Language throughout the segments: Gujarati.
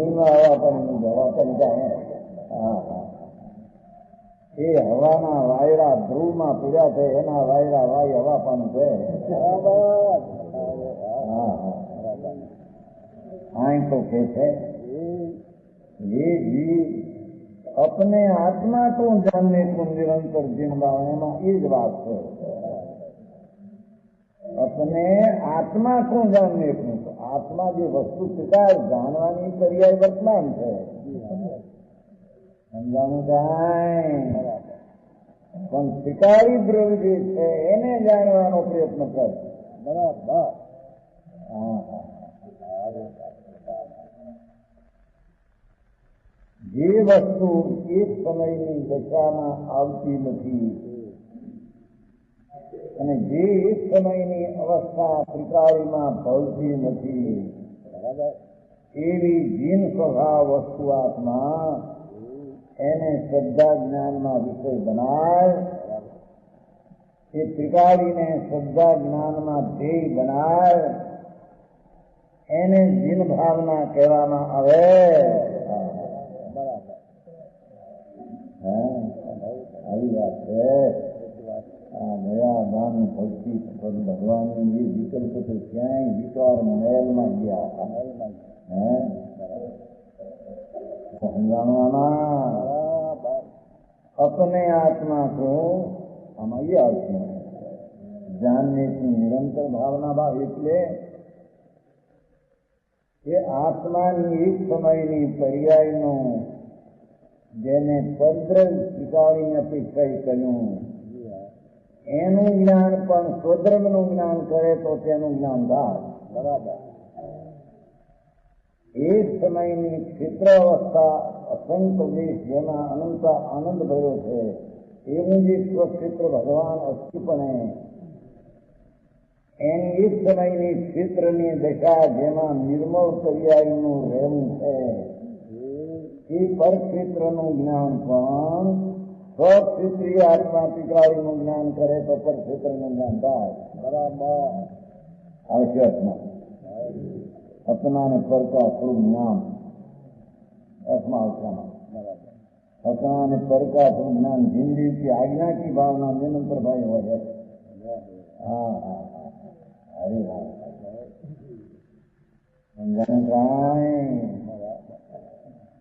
જમીનમાં હવા પણ જાય. હા હા, એ હવાના વાયરા ધ્રુવમાં પીડા છે, એના વાયરા વાય હવા પણ છે. હા હા, तो कहते ये जीव अपने आत्मा को जानने को निरंतर जिनवा ये ज बात है. अपने आत्मा को जानने को, आत्मा जो वस्तु स्वीकार जानवानी पर्याय वर्तमान है. समझाणु કાંઈ પણ સ્વીકારી દ્રવ્ય જે છે એને જાણવાનો પ્રયત્ન કર. બરાબર. હા હા, જે વસ્તુ એક સમયની દશામાં આવતી નથી અને જે એક સમયની અવસ્થા ત્રિકાળીમાં ભળતી નથી એવી જીન સ્વભાવ વસ્તુ આત્મા એને શ્રદ્ધા જ્ઞાનમાં વિષય બનાય, એ ત્રિકાળીને શ્રદ્ધા જ્ઞાનમાં ધ્યેય બનાય, એને જીન ભાવના કહેવામાં આવે. આવી વાત છે. આ નયા દાન ભક્તિ ભગવાનની એ વિકલ્પ તો ક્યાંય વિચાર મહેલમાં ગયા. સમજાણવામાં अपने आत्मा को हमारी आत्मा जानने की निरंतर भावना भाव એટલે એ આત્માની એક સમયની પર્યાયનો જેને પદ્ર સ્વીકારીને અપેક્ષા કર્યું એનું જ્ઞાન પણ સ્વદ્રવનું જ્ઞાન કરે તો તેનું જ્ઞાન થાય. બરાબર. એક સમયની ક્ષેત્ર અવસ્થા અસંખ્ય દેશ જેમાં અનંત આનંદ ભર્યો છે એવું જે સ્વક્ષેત્ર ભગવાન અસ્થિપણે એની એક સમયની ક્ષેત્રની દશા જેમાં નિર્મળ પર્યાયનું રહેવું છે એ પરક્ષેત્રનું જ્ઞાન પણ સ્વક્ષેત્રીય આત્મા પિતરાળીનું જ્ઞાન કરે તો પરક્ષેત્રનું જ્ઞાન થાય. બરાબર. આવશે આત્મા अपना ने पर का स्वरूप ज्ञान आत्मा आत्मा अपना ने पर का स्वरूप ज्ञान जिंदगी की आज्ञा की भावना निरंतर भाई हो जाए. हाँ हाँ हाँ, अरे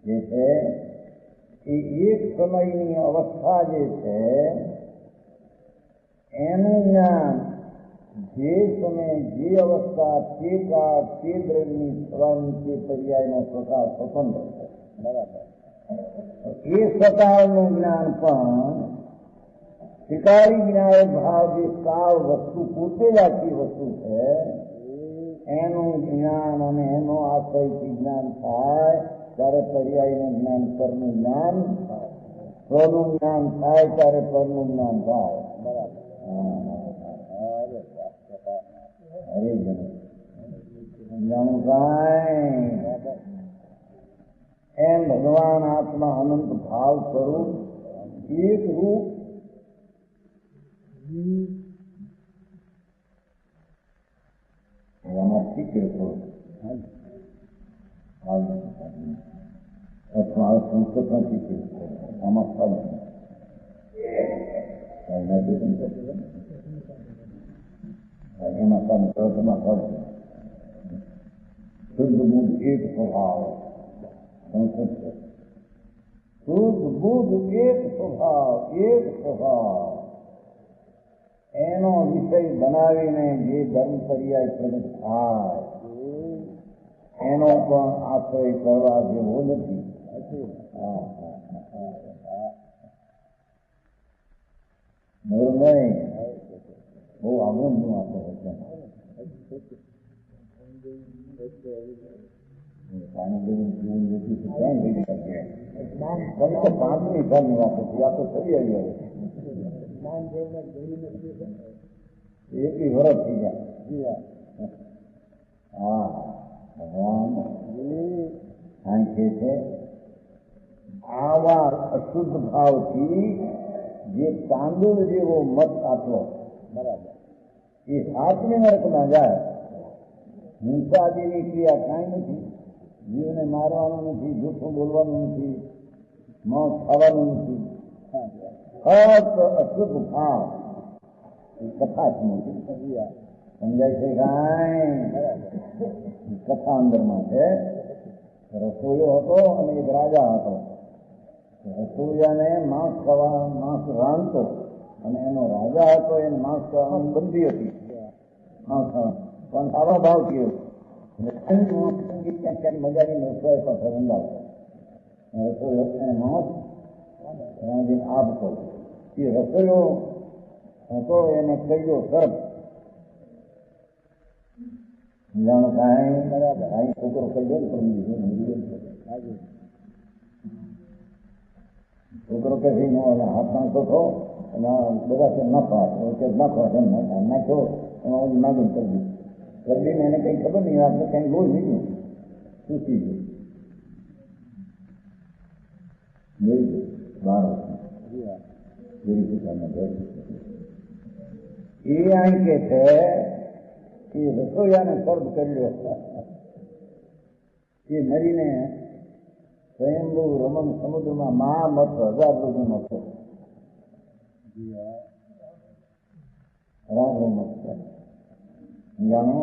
जैसे कि एक समयની अवस्था જે છે એનું જ્ઞાન જે સમય જે અવસ્થા તે કાળ તે દ્રવ્યની થવાની તે પર્યાયનો સ્વકાળ સ્વતંત્ર છે. બરાબર. એ સ્વકાળનું જ્ઞાન પણ શિકારી જ્ઞાન ભાવ જે કાળ વસ્તુ પોતે જ આખી વસ્તુ છે એનું જ્ઞાન અને એનો આશ્રયથી જ્ઞાન થાય ત્યારે પર્યાયનું જ્ઞાન પરનું જ્ઞાન સ્વનું જ્ઞાન થાય ત્યારે પરનું જ્ઞાન થાય. બરાબર. અરે જાણું કાંઈ એમ ભગવાન આત્મા અનંત ભાવ સ્વરૂપ એક રૂપ એમાં શીખે અથવા સંસ્કૃતમાં શીખે આમાં એમાં સંસ્કૃતમાં કરશે શુદ્ધ બુદ્ધ એક સ્વભાવ સંસ્કૃત છે. શુદ્ધ બુદ્ધ એક સ્વભાવ એનો વિષય બનાવીને જે ધર્મ પર્યાય પ્રગટ થાય એનો પણ આશ્રય કરવા જેવો નથી. બરોબર નહીં? બહુ આગળ નું આપો પાણી જીવન જેથી ક્યાં લઈ શકીએ. ફક્ત 5 મિનિટની વાત હતી. આ તો ફરી આવી એક વર્ષ થઈ ગયા. હા, ભગવાન આંખે છે આવા અશુદ્ધ ભાવથી જે તાંદુળ જેવો મત આપો. બરાબર. એ 7મી નરકમાં જાય. હિંસાદીની ક્રિયા કાંઈ નથી. જીવને મારવાનું નથી, જૂઠું બોલવાનું નથી, માંસ ખાવાનું નથી, ફક્ત અશુદ્ધ ભાવ કથા સમજાય છે કાંઈ? કથા અંદરમાં છે. રસોઈયો હતો અને એક રાજા હતો. રસોઈયાને માંસ રાંધતો અને એનો રાજા હતો, એને માંસ ખાવાની બંધી હતી. પણ સારો ભાવ થયો મજાની રસોઈ પાસે રંધાવતો. રસોઈ એને માંસ રાંધીને આપતો. એ રસોઈયો હતો એને કહ્યો સર્પ જાણો કાંઈ બરાબર આ છોકરો કહ્યો ને છોકરો કે હાથમાં તો થો બધા છે નાખો નાખ્યો એમાં નાગીને કરી દીધું. કરીને એને કંઈ ખબર નહીં, આપણે કંઈ લોહી નીકળ્યું સૂચી ગયું. જોઈ ગયું 12 એ આઈ કે છે એ રસોઈયાને સર્પ કર્યો. એ મરીને સ્વયંભૂ રમણ સમુદ્રમાં મહામત 1000 રૂપિયાનો હતો. જાણો.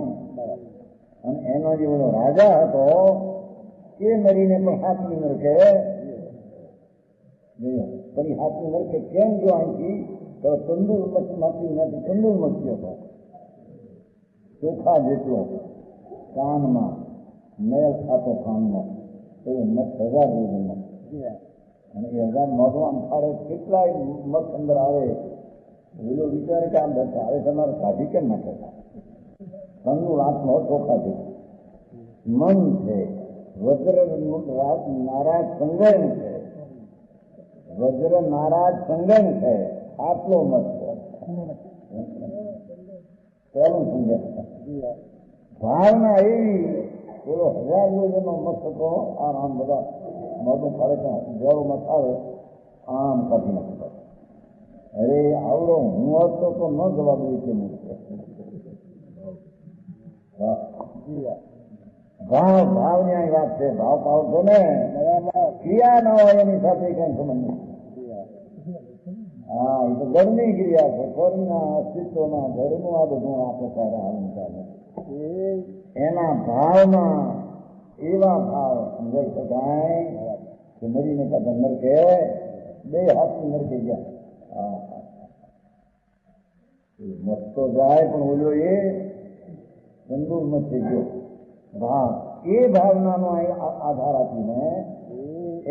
અને એનો જે ઓલો રાજા હતો એ મરીને પણ હાથની નરકે પણ હાથની નરકે કેમ જો અહીંથી તો તંદુર મચ્છીમાંથી નથી તંદુર મચ્છી હતો, ચોખા જેટલો કાનમાં મેલ ખાતો કાનમાં તો એ મત 1000 રૂપિયાનો. અને એ 1000 મોઢમાં ફાળે કેટલાય મત અંદર આવે. પેલો વિચારે કે આમ બધા આવે તમારે કાઢી કેમ નાખે? તંદુર આત્મો ચોખા જેટલો મન છે. વજ્ર નારાજ સંગણ છે, વજ્ર નારાજ સંગણ છે. આટલો મત છે. પહેલું સમજે ભાવના એવી. પેલો 1000 રૂપિયાનો મત હતો. આમ બધા મોઢું ફાળે જેવો મત આવે આમ કાઢી નાખતો. અરે આવડો હું હતો તો ન જવાબ દઈ કે ભાવ ની આ વાત છે. ભાવ ભાવ છો ને ક્રિયા ના હોય એની સાથે કઈ સંબંધ નહીં. હા, એ તો ઘરની ક્રિયા છે. ઘરના અસ્તિત્વમાં ઘરનું આ બધું આપણે સારા હાલ ચાલે. એના ભાવમાં એવા ભાવ સમજાઈ શકાય કે મરીને પાછા નરકે 2 હાથની નરકે ગયા. મત તો જાય પણ ઓલો એ તંદુર મત થઈ ગયો ભાવ. એ ભાવનાનો આધાર આપીને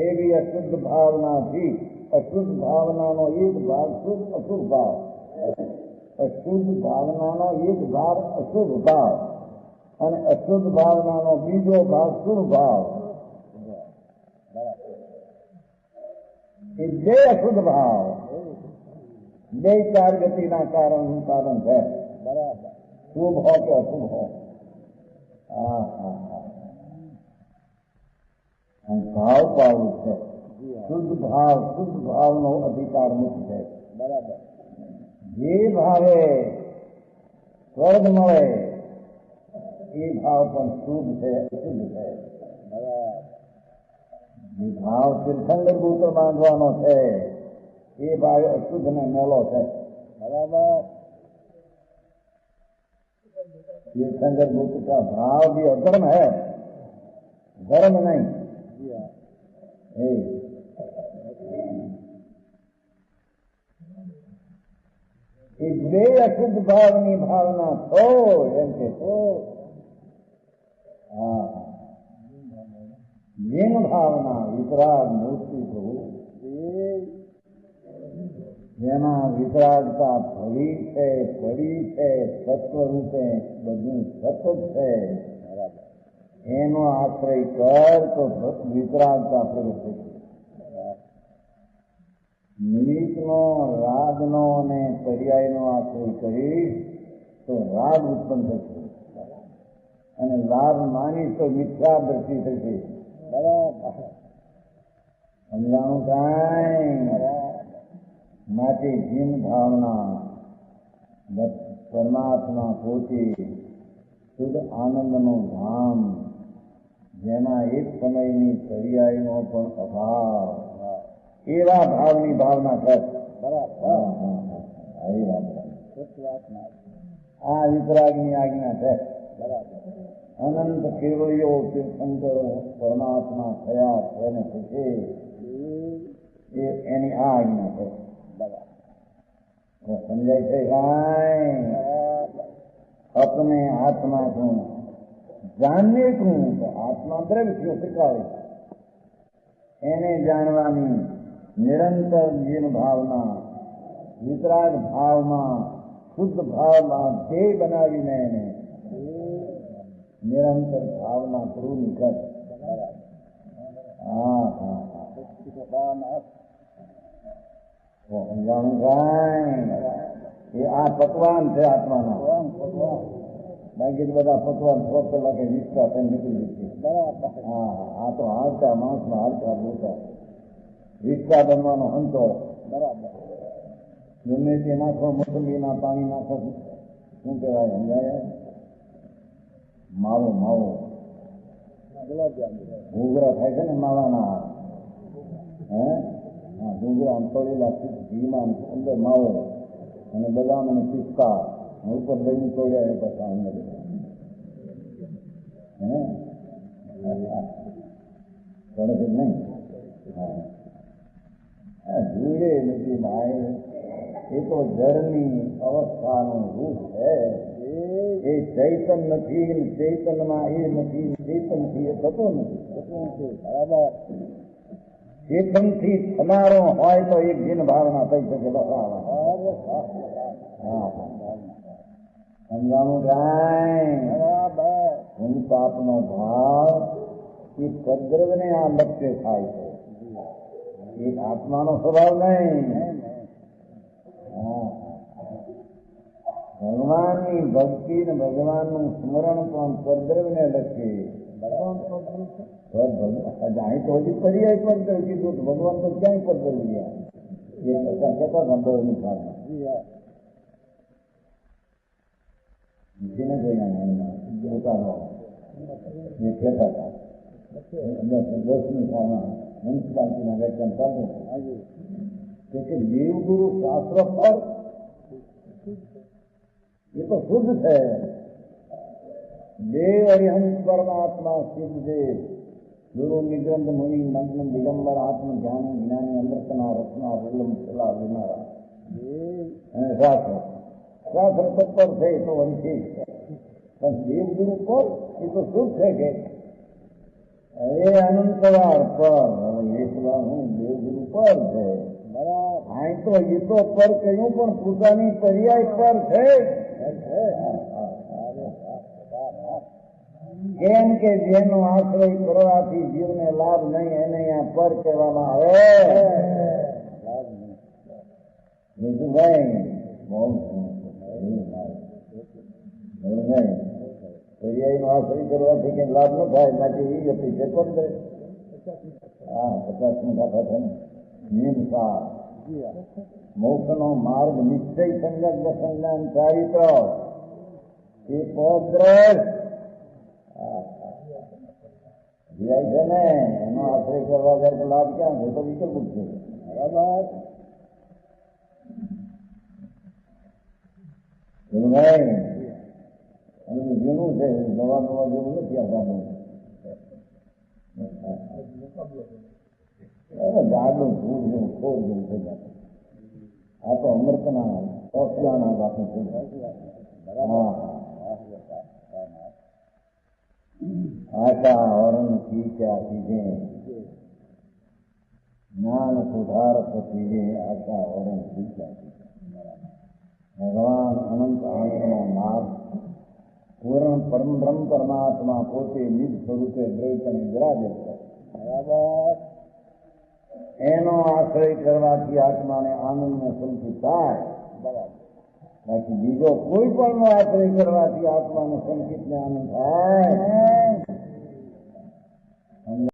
એવી અશુદ્ધ ભાવનાથી અશુદ્ધ ભાવનાનો એક ભાગ શુદ્ધ અશુદ્ધ ભાવ, અશુદ્ધ ભાવનાનો એક ભાગ અશુદ્ધ ભાવ અને અશુદ્ધ ભાવનાનો બીજો ભાગ શુદ્ધ ભાવ. એ 2 અશુદ્ધ ભાવ 2 ચાર ગતિના કારણ છે. બરાબર. શુભ હો કે અશુભ હો. ભાવ પાવું છે. શુદ્ધ ભાવનો અધિકાર મુક્ત છે. બરાબર. જે ભાવે સ્વર્ગ મળે એ ભાવ પણ શુદ્ધ છે, અશુદ્ધ છે. જે ભાવ તીર્થંકર ગોત્ર બાંધવાનો છે એ ભાવ અશુદ્ધ ને મેલો છે. બરાબર. तीर्थंकर गोत्र का भाव भी अधर्म है, धर्म नहीं. एक 2 अशुद्ध भावनी भावना तो एम के तो जिन भावना वितराग मूर्ति प्रभु જેમાં વિતરાગતા ભવી છે, પડી છે, તત્વ રૂપે બધું સતત છે. એનો આશ્રય કર તો વિતરાગતા પ્રગટ થશે. નિમિત્તનો, રાગનો અને પર્યાયનો આશ્રય કરીશ તો રાગ ઉત્પન્ન થશે અને લાભ માનીશ તો મિથ્યા દ્રષ્ટિ થશે. બરાબર. સમજાણું કાંઈ? માટે જીન ભાવના પરમાત્મા પોતે શુદ્ધ આનંદનું ધામ જેમાં એક સમયની પર્યાયનો પણ અભાવ, એવા ભાવની ભાવના કર. આવી વાત આ વિતરાગની આજ્ઞા છે. અનંત કેવળીઓ તીર્થંકરો પરમાત્મા થયા તેને પૂછે એની આ આજ્ઞા છે. સમજાય છે કાંઈ? अपने आत्मा को जानने को तो आत्मा द्रव्य सिखावे એને જાણવાની નિરંતર જીન ભાવના વિતરાગ ભાવમાં શુદ્ધ ભાવમાં ધ્યેય બનાવીને એને નિરંતર ભાવના પૂરી કર. સમજાણું કાંઈ? એ આ પકવાન છે આત્માના. બાકી બધા પકવાન 6 કલાકે વિકતા થઈને નીકળી જશે. હા, આ તો હાલતા માણસમાં હાલતા બોલતા વિકતા બનવાનો અંતો. ગમે તે નાખો, મોસંબીના પાણી નાખો, શું કહેવાય સમજાય? માવો માવો ઘૂઘરા થાય છે ને માવાના. હે હા, ઘૂઘરા તળેલા ઘીમાં અંદર માવો અને બદામ અને પિસ્તા ઉપર દહીં તોડ્યા પછી અંદર પડે છે નહીં. હા, ધૂળે નથી ભાઈ, એ તો જળની અવસ્થાનું રૂપ છે. એ ચૈતન નથી, ચૈતનમાં એ નથી, ચૈતનથી એ થતો નથી. બરાબર. ચેતનથી તમારો હોય તો એક જીન ભાવના થઈ શકે. સમજાણું કાંઈ? હું પાપનો ભાવ એ પદ્રવને આ લક્ષ્ય થાય છે, એક આત્માનો સ્વભાવ નહીં. ભગવાનની ભક્તિ ને ભગવાનનું સ્મરણ પણ પદ્રવને લક્ષ્ય. અહીં તો હજી પર્યાય પદ્ધર કીધું તો ભગવાન તો ક્યાંય પદ્ધર ગયા એ કહેતા સંભવની ભાવના પોતાનો એ કહેતા હતા. 10મી સાલમાં મ્યુનિસિપાલિટીના વ્યાખ્યાન ચાલતું કે દેવગુરુ શાસ્ત્ર પર એ તો શુદ્ધ છે. દેવ હરિહંસ પરમાત્મા સિદ્ધ દેવ ગુરુ નિગ્રંથ મુનિ મંત્ર દિગંબર આત્મ જ્ઞાની જ્ઞાની અમૃતના રત્ના વિલમ સલાહ લેનારા અને શાસ્ત્ર શાસ્ત્ર તત્પર છે એ તો વંશી છે, પણ દેવગુરુ પર એ તો શુદ્ધ છે કે એ અનંતવાર પર. હવે એકલા હું દેવગુરુ પર છે. અહીં તો એ તો પર કહ્યું પણ પોતાની પર્યાય પર છે. કેમ કે જેનો આશ્રય કરવાથી જીવને લાભ નહીં એને અહીંયા પર કહેવામાં આવે. બીજું ભાઈ પર્યાય નો આશ્રય કરવાથી કઈ લાભ ન થાય. માટે એ હતી છે પર દે. હા, 50 ખાતા છે ને નિયમતા મોક્ષ નો માર્ગ નિશ્ચય સંજ્ઞ સંજ્ઞાન ચારિત્ર એ પદ્રશ જાય છે ને એનો આશ્રય કરવા જાય તો લાભ ક્યાં છે? તો વિકલ્પ છે. બરાબર. જૂનું છે, નવા નવા જેવું નથી. ગાડું ધૂળ જેવું ખોર જેવું થઈ જાય. આ તો અમૃતના ઓસલાના બાપુ છે. હા, आशा वरण की क्या चीजें ज्ञान सुधारक चीजें आशा वरण की क्या चीजें. भगवान अनंत आत्मा नाथ पूर्ण परम ब्रह्म परमात्मा पोते निज स्वरूपे દ્વૈતને વિરાજે છે. બરાબર. એનો આશ્રય કરવાથી આત્માને આનંદને સંતોષ થાય. બરાબર. બાકી બીજો કોઈ પણ નો આશ્રય કરવાથી આત્માને સંકિત ને આનંદ થાય.